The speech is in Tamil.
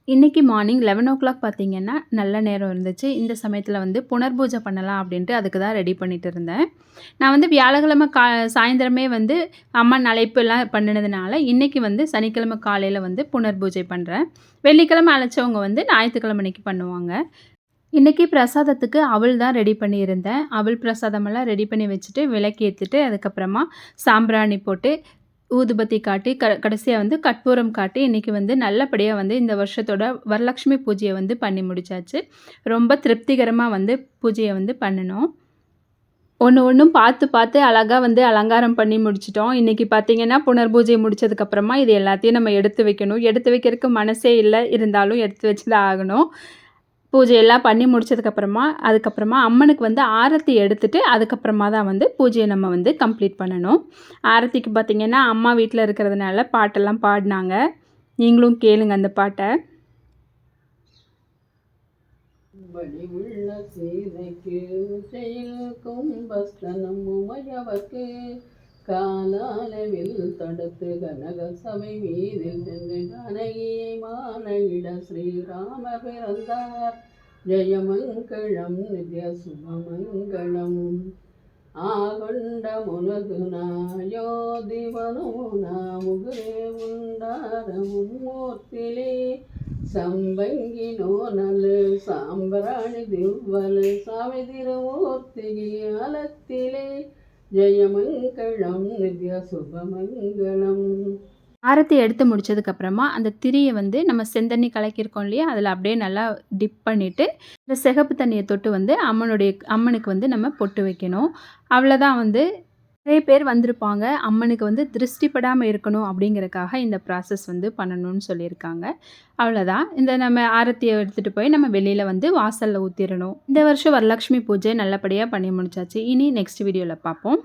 இன்றைக்கி மார்னிங் 11:00 பார்த்தீங்கன்னா, நல்ல நேரம் இருந்துச்சு. இந்த சமயத்தில வந்து புனர்பூஜை பண்ணலாம் அப்படின்ட்டு அதுக்கு தான் ரெடி பண்ணிட்டு இருந்தேன். நான் வந்து வியாழக்கிழமை சாயந்தரமே வந்து அம்மன் அழைப்புலாம் பண்ணினதுனால, இன்றைக்கி வந்து சனிக்கிழமை காலையில வந்து புனர்பூஜை பண்ணுறேன். வெள்ளிக்கிழமை அழைச்சவங்க வந்து ஞாயித்துக்கிழமை அன்னைக்கு பண்ணுவாங்க. இன்றைக்கி பிரசாதத்துக்கு அவல் தான் ரெடி பண்ணியிருந்தேன். அவல் பிரசாதமெல்லாம் ரெடி பண்ணி வச்சுட்டு, விளக்கேத்திட்டு, அதுக்கப்புறமா சாம்பிராணி போட்டு ஊதுபத்தி காட்டி, கடைசியா வந்து கற்பூரம் காட்டி, இன்றைக்கி வந்து நல்லபடியா வந்து இந்த வருஷத்தோட வரலட்சுமி பூஜைய வந்து பண்ணி முடிச்சாச்சு. ரொம்ப திருப்திகரமா வந்து பூஜைய வந்து பண்ணுனோம். ஒண்ணும் பார்த்து பார்த்து அழகா வந்து அலங்காரம் பண்ணி முடிச்சுட்டோம். இன்றைக்கி பார்த்தீங்கன்னா, புனர்பூஜை முடிச்சதுக்கப்புறமா இது எல்லாத்தையும் நம்ம எடுத்து வைக்கணும். எடுத்து வைக்கிறதுக்கு மனசே இல்ல. இருந்தாலும் எடுத்து வச்சு தான் ஆகணும். பூஜையெல்லாம் பண்ணி முடிச்சதுக்கப்புறமா, அதுக்கப்புறமா அம்மனுக்கு வந்து ஆரத்தி எடுத்துட்டு, அதுக்கப்புறமா தான் வந்து பூஜைய நம்ம வந்து கம்ப்ளீட் பண்ணணும். ஆரத்திக்கு பார்த்தீங்கன்னா, அம்மா வீட்ல இருக்கிறதுனால பாட்டெல்லாம் பாடுனாங்க. நீங்களும் கேளுங்க அந்த பாட்ட. வடிவுள்ள சீதைக்கு உச்சையில் கும்பஸ்தனம் உமையவர்க்கு காலாலவில் தடுத்து கனக சபை மீதில் சென்று கனகியை மாலையிட ஸ்ரீராமர் பிறந்தார். ஜெயமங்களம் நித்ய சுபமங்களம் ஆகொண்ட முனகுனா யோதிவனுனா முகுரே உண்டார மும்மூர்த்திலே ಸಂಬಂಗಿನೋನಲು ಸಾಂಬ್ರಾಣಿ ದಿವ್ವಲು ಸ್ವಾಮಿ ತಿರುಮೂರ್ತಿಗೆ ಅಲತ್ತಿಲೆ ಜಯಮಂಗಳಂ ನಿತ್ಯ ಶುಭಮಂಗಳಂ. ஆரத்தி எடுத்து முடிச்சதுக்கப்புறமா, அந்த திரிய வந்து நம்ம செந்தண்ணி கலக்கியிருக்கோம் இல்லையா, அதில அப்படியே நல்லா டிப் பண்ணிட்டு, இந்த சிகப்பு தண்ணிய தொட்டு வந்து அம்மனுக்கு வந்து நம்ம பொட்டு வைக்கணும். அவ்வளோதான் வந்து நிறைய பேர் வந்திருப்பாங்க. அம்மனுக்கு வந்து திருஷ்டி படாம இருக்கணும் அப்படிங்கிறக்காக இந்த ப்ராசஸ் வந்து பண்ணணும்னு சொல்லியிருக்காங்க. அவ்வளோதான். இந்த நம்ம ஆரத்திய எடுத்துட்டு போய் நம்ம வெளியில வந்து வாசல்ல ஊத்திரணும். இந்த வருஷம் வரலட்சுமி பூஜை நல்லபடியா பண்ணி முடிச்சாச்சு. இனி நெக்ஸ்ட் வீடியோல பார்ப்போம்.